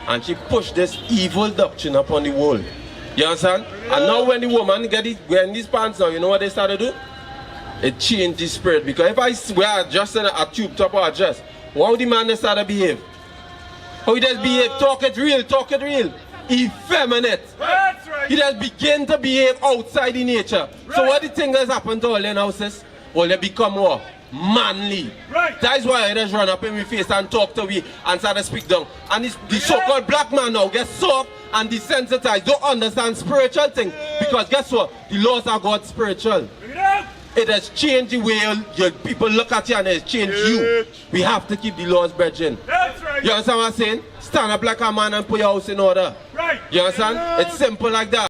and she pushed this evil doctrine upon the world. You understand? And now when the woman wearing these pants now, you know what they started to do? It changed the spirit. Because if I wear just a tube top or a dress, how the man they start to behave? How he just behave? Talk it real, talk it real. Effeminate. That's right. He just begin to behave outside the nature. Right. So what the thing has happened to all their houses? Well, they become what? Manly. Right. That is why I just run up in my face and talk to me and start to speak down. And the so-called black man now gets soft and desensitized, don't understand spiritual thing. Because guess what? The laws are God spiritual. It has changed the way your people look at you, and it has changed you. We have to keep the laws, brethren. That's right. You understand what I'm saying? Stand up like a man and put your house in order. Right. You understand? Yeah. It's simple like that.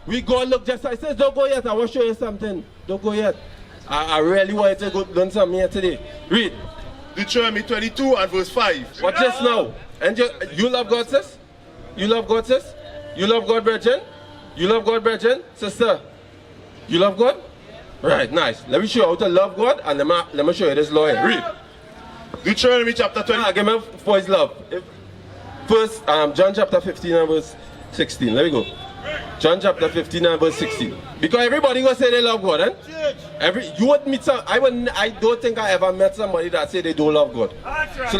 We go look just like this. Don't go yet. I want to show you something. Don't go yet. I really want you to go learn something here today. Read. Deuteronomy 22 and verse 5. Watch this now. And you love God, sis? You love God, sis? You love God, brethren? You love God, brethren? Sister? You love God? Right, nice. Let me show you how to love God, and let me show you this law here. Read. Deuteronomy chapter 20. Give me for his love. First, John chapter 15 and verse 16. Let me go. John chapter 15 and verse 16. Because everybody gonna say they love God, eh? You would meet some. I don't think I ever met somebody that say they don't love God. That's right.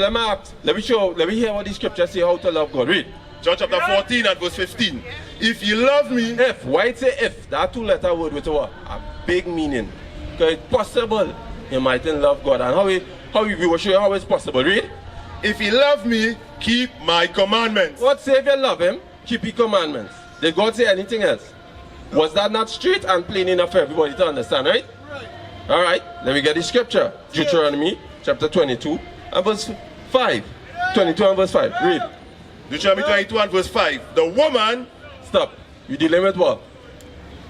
So let me hear what the scriptures say how to love God. Read. John chapter 14 and verse 15. If you love me. If. Why it say if? That two-letter word with a big meaning. Because it's possible you mightn't love God. And we will show you how it's possible. Read. If you love me, keep my commandments. God say if you love him, keep his commandments. Did God say anything else? Was that not straight and plain enough for everybody to understand, right? Right. Alright, let me get the scripture. Deuteronomy chapter 22 and verse 5. 22 and verse 5. Read. Deuteronomy 22 and verse 5. The woman. Stop. You dealing with what?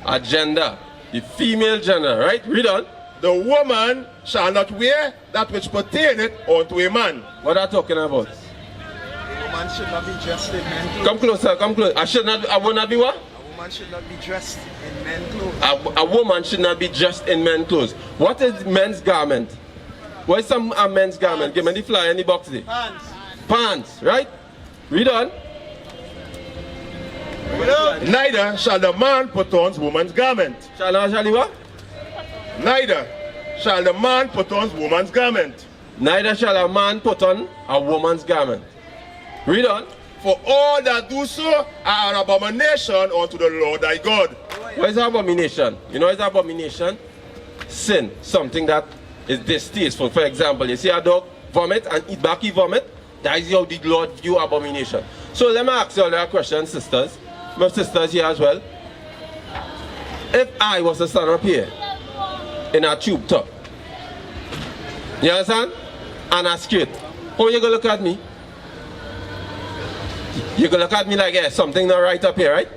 A gender. The female gender, right? Read on. The woman shall not wear that which pertaineth unto a man. What are you talking about? A woman should not be dressed in men's clothes. Come closer, come close. I will not be what? A woman should not be dressed in men's clothes. A woman should not be dressed in men's clothes. What is men's garment? What is some men's garment? Give me the flyer in the box there. Pants. Pants, right? Read on. Neither shall the man put on woman's garment. Shall he what? Neither shall the man put on woman's garment. Neither shall a man put on a woman's garment. Read on. For all that do so are an abomination unto the Lord thy God. What is abomination? You know what is abomination? Sin. Something that is distasteful. For example, you see a dog vomit and eat back his vomit. That is how the Lord view abomination. So let me ask you all a question, sisters. My sisters here as well. If I was to stand up here in a tube top, you understand? And a straight, how you gonna look at me? You gonna look at me like, yeah, something not right up here, right?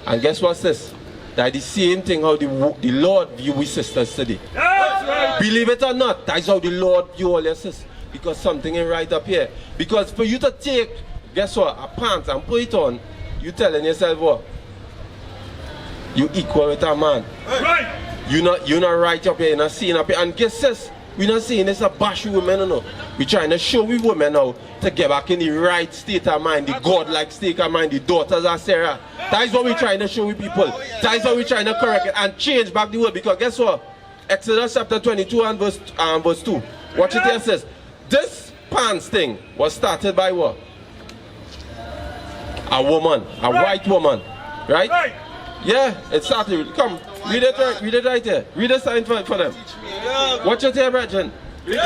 And guess what's this? That's the same thing how the Lord view we sisters today. That's right. Believe it or not, that's how the Lord view all your sisters. Because something ain't right up here. Because for you to take, guess what, a pants and put it on, you telling yourself what? You equal with a man. Right. You're not right up here, you're not seeing up here. And guess this, we're not saying this a bash with women, no. We're trying to show we women now to get back in the right state of mind, the God-like state of mind, the daughters of Sarah. That is what we're trying to show we people. That is what we're trying to correct it and change back the world. Because guess what? Exodus chapter 22 and verse 2. Watch it here, it says, this pants thing was started by what? A woman, a white woman, right? Right. Yeah, it started. Come, read it right here. Read the sign for them. Watch it here, brethren. In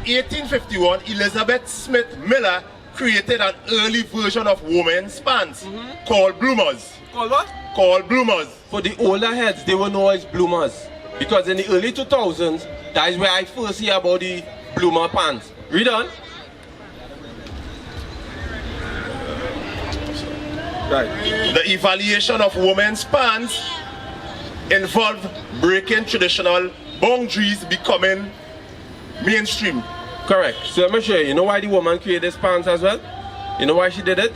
1851, Elizabeth Smith Miller created an early version of women's pants called bloomers. Called what? Called bloomers. For the older heads, they were known as bloomers. Because in the early 2000s, that is where I first hear about the bloomer pants. Read on. Right. The evaluation of women's pants involved breaking traditional boundaries, becoming mainstream. Correct. So let me show you. You know why the woman created this pants as well? You know why she did it?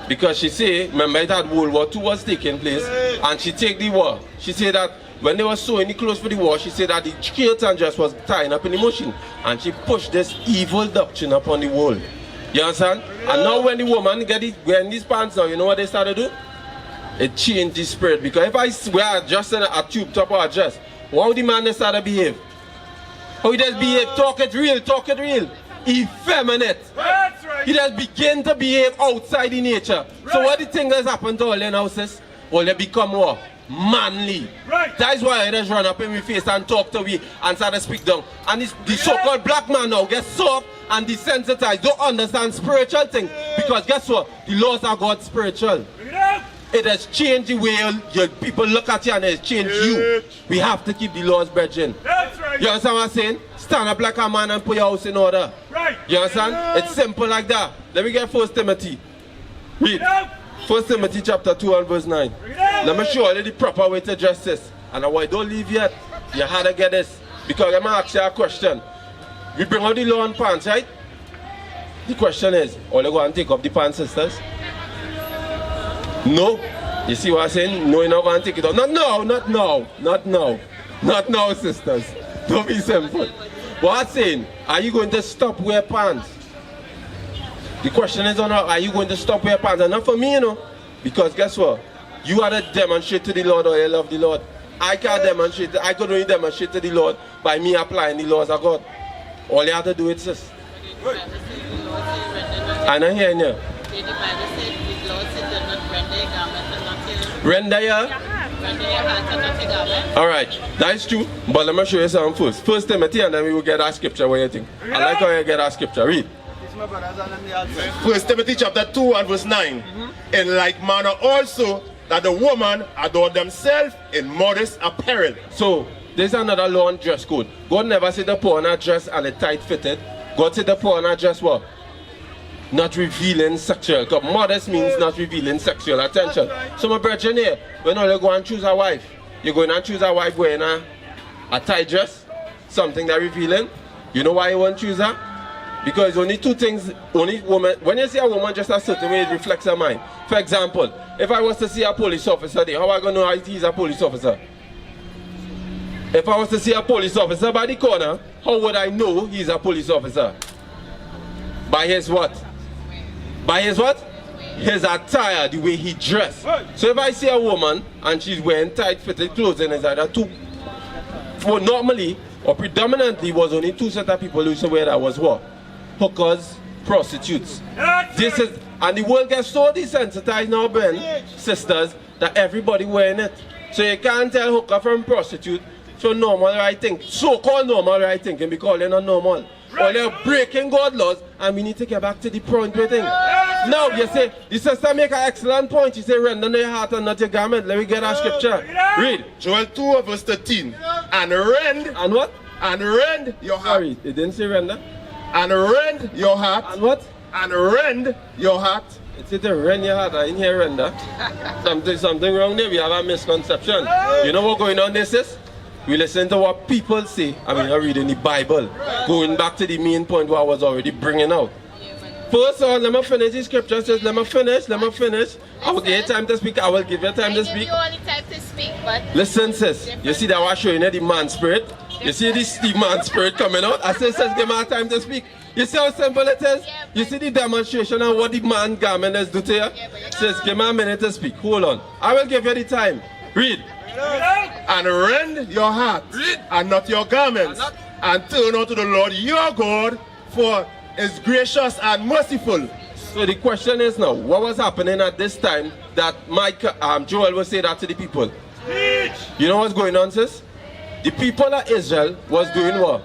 Because she say, remember that World War II was taking place, and she take the war. She said that when they were sewing the clothes for the war, she said that the kilt and dress was tying up in the machine. And she pushed this evil doctrine upon the world. You understand? And now when the woman wearing these pants now, you know what they started to do? It changed the spirit. Because if I wear just a tube top or a dress, how the man start to behave? How he just behave? Talk it real, talk it real. Effeminate. That's right. He just begin to behave outside the nature. Right. So what the thing has happened to all their houses? Well, they become what? Manly. Right. That's why I just run up in my face and talk to me and start to speak down. And the so-called black man now gets soft and desensitized, don't understand spiritual things. Because guess what? The laws are God's spiritual. It has changed the way your people look at you and it has changed you. We have to keep the laws, brethren. That's right. You understand what I'm saying? Stand up like a man and put your house in order. Right. You understand? It's simple like that. Let me get 1 Timothy. Read. 1 Timothy chapter 2 and verse 9. Let me show you the proper way to dress this. And I don't leave yet. You had to get this. Because I'm going to ask you a question. We bring out the law and pants, right? The question is, are you going to take off the pants, sisters? No. You see what I'm saying? No, you're not going to take it off. Not now, not now, not now. Not now, sisters. Don't be simple. What I'm saying, are you going to stop wear pants? The question is, are you going to stop wear pants? And not for me, you know. Because guess what? You are to demonstrate to the Lord or you love the Lord. I can't demonstrate. I could only demonstrate to the Lord by me applying the laws of God. All you have to do is this. I'm not hearing you. Render your? Alright, that's true. But let me show you something first. 1 Timothy and then we will get our scripture. What do you think? I like how you get our scripture. Read. 1 Timothy chapter 2 and verse 9. In like manner also that the woman adorn themselves in modest apparel. So, there's another law on dress code. God never said to put on a dress and a tight fitted. God said to put on a dress what? Not revealing sexual. Because modest means not revealing sexual attention. So my brethren here, when you go and choose a wife, you're going to choose a wife wearing a tight dress, something that revealing. You know why you want to choose her? Because only two things, only woman, when you see a woman just a certain way, it reflects her mind. For example, if I was to see a police officer there, how am I going to know he's a police officer? If I was to see a police officer by the corner, how would I know he's a police officer? By his what? By his what? His attire, the way he dressed. So if I see a woman and she's wearing tight fitted clothes, and it's either two, for normally or predominantly was only two set of people who used to wear that was what? Hookers, prostitutes. This is, and the world gets so desensitized now, Ben, sisters, that everybody wearing it. So you can't tell hooker from prostitute. So normal right thing, so-called normal right thinking, because they're not normal. Or they're breaking God's laws, and we need to get back to the point we think. Now, you say, the sister make an excellent point. She say, render your heart and not your garment. Let me get our scripture. Read. Joel 2 verse 13. And rend. And what? And rend your heart. Sorry, it didn't say render. And rend your heart. And what? And rend your heart. It said to rend your heart. I didn't hear render. Something wrong there. We have a misconception. You know what's going on this is? We listen to what people say. I mean, I'm reading the Bible. Going back to the main point what I was already bringing out. First of all, let me finish the scripture. Says, let me finish. I will give you time to speak. I will give you time to speak. You only time to speak, but listen, sis. You see that I was showing you the man spirit? You see the man spirit coming out? I said, sis, give me time to speak. You see how simple it is? You see the demonstration of what the man garment is do to you? Sis, give me a minute to speak. Hold on. I will give you the time. Read. And rend your heart and not your garments, and turn unto the Lord your God, for is gracious and merciful. So the question is now, what was happening at this time that Joel will say that to the people? You know what's going on, sis? The people of Israel was doing what?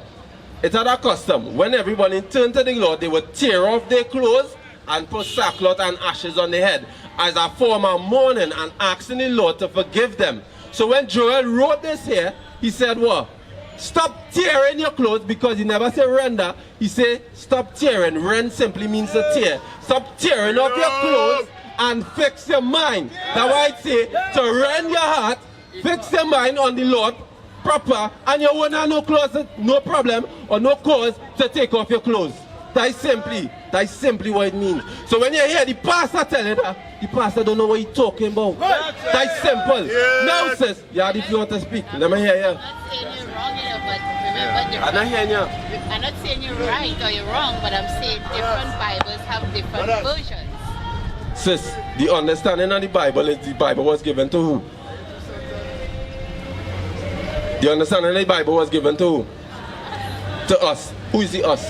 It had a custom. When everybody turned to the Lord, they would tear off their clothes and put sackcloth and ashes on their head as a form of mourning and asking the Lord to forgive them. So when Joel wrote this here, he said what? Stop tearing your clothes, because he never said render. He said stop tearing. Rend simply means to tear. Stop tearing off your clothes and fix your mind. That's why I say to rend your heart, fix your mind on the Lord proper, and you won't have no clothes, no problem or no cause to take off your clothes. That's simply what it means. So when you hear the pastor tell you that, the pastor don't know what he's talking about. That's simple. Yes. Now sis, yeah, if you want to speak, let me hear you. I'm not saying you're wrong, you know, but remember, I'm not hearing you. I'm not saying you're right or you're wrong, but I'm saying different Bibles have different versions. Sis, the understanding of the Bible is the Bible was given to who? The understanding of the Bible was given to who? To us. Who is the us?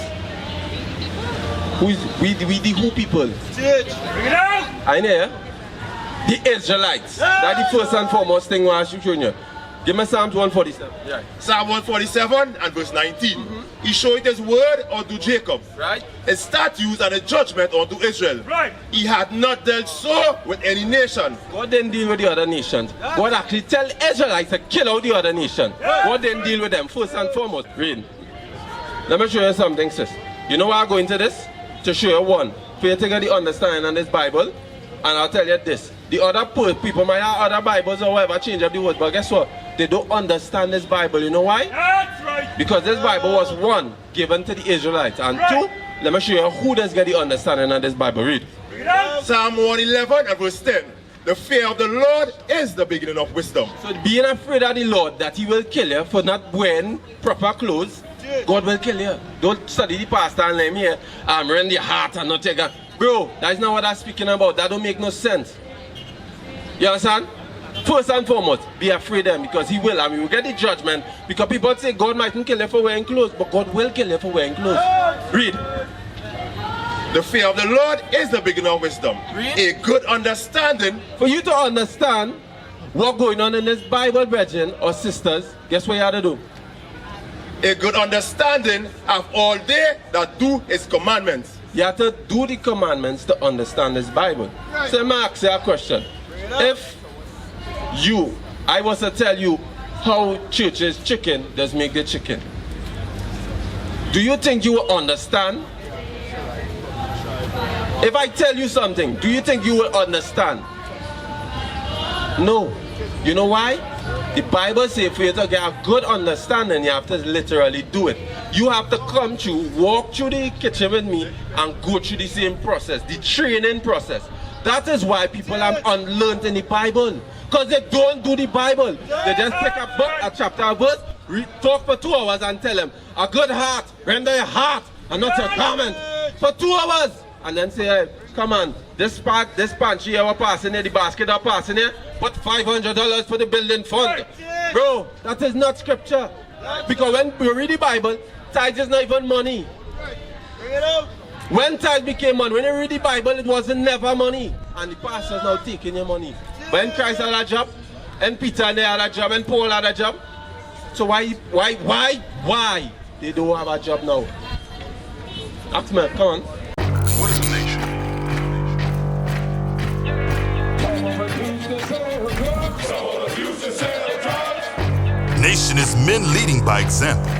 Who is we the who people? I know. The Israelites. That's the first and foremost thing I should show you. Give me Psalms 147. Yeah. Psalm 147 and verse 19. He showed his word unto Jacob. Right. His statutes and his judgment unto Israel. Right. He had not dealt so with any nation. God didn't deal with the other nations. God actually tell Israelites to kill out the other nation. God didn't deal with them first and foremost. Read. Let me show you something, sis. You know why I go into this? To show you one. For you to get the understanding of this Bible. And I'll tell you this. The other people might have other Bibles or whatever, change up the words, but guess what? They don't understand this Bible. You know why? That's right. Because this Bible was one, given to the Israelites. And two, let me show you who does get the understanding of this Bible. Read. Psalm 111 and verse 10. The fear of the Lord is the beginning of wisdom. So being afraid of the Lord that he will kill you for not wearing proper clothes, God will kill you. Don't study the pastor and let me here, rend the heart and not take a... Bro, that's not what I'm speaking about. That don't make no sense. You understand? First and foremost, be afraid of him because he will, and we will get the judgment. Because people say God mightn't kill you for wearing clothes, but God will kill you for wearing clothes. Read. The fear of the Lord is the beginning of wisdom. Read. A good understanding. For you to understand what's going on in this Bible, brethren or sisters, guess what you have to do? A good understanding of all they that do his commandments. You have to do the commandments to understand this Bible. So let me ask you a question. If I was to tell you how church's chicken does make the chicken, do you think you will understand? If I tell you something, do you think you will understand? No. You know why? The Bible says for you to get a good understanding, you have to literally do it. You have to come through, walk through the kitchen with me and go through the same process, the training process. That is why people are unlearned in the Bible. Because they don't do the Bible. They just pick a book, a chapter, a verse, talk for 2 hours and tell them, a good heart, render your heart and not your garment. For 2 hours. And then say, hey, come on, this pantry here we're passing here, the basket are passing here, put $500 for the building fund. Bro, that is not scripture. Because when we read the Bible, tithes is not even money. When tithes became money, when you read the Bible, it wasn't never money. And the pastor's now taking your money. When Christ had a job, and Peter and they had a job, and Paul had a job. So why they don't have a job now? Ask me, come on. What is a nation? Nation is men leading by example.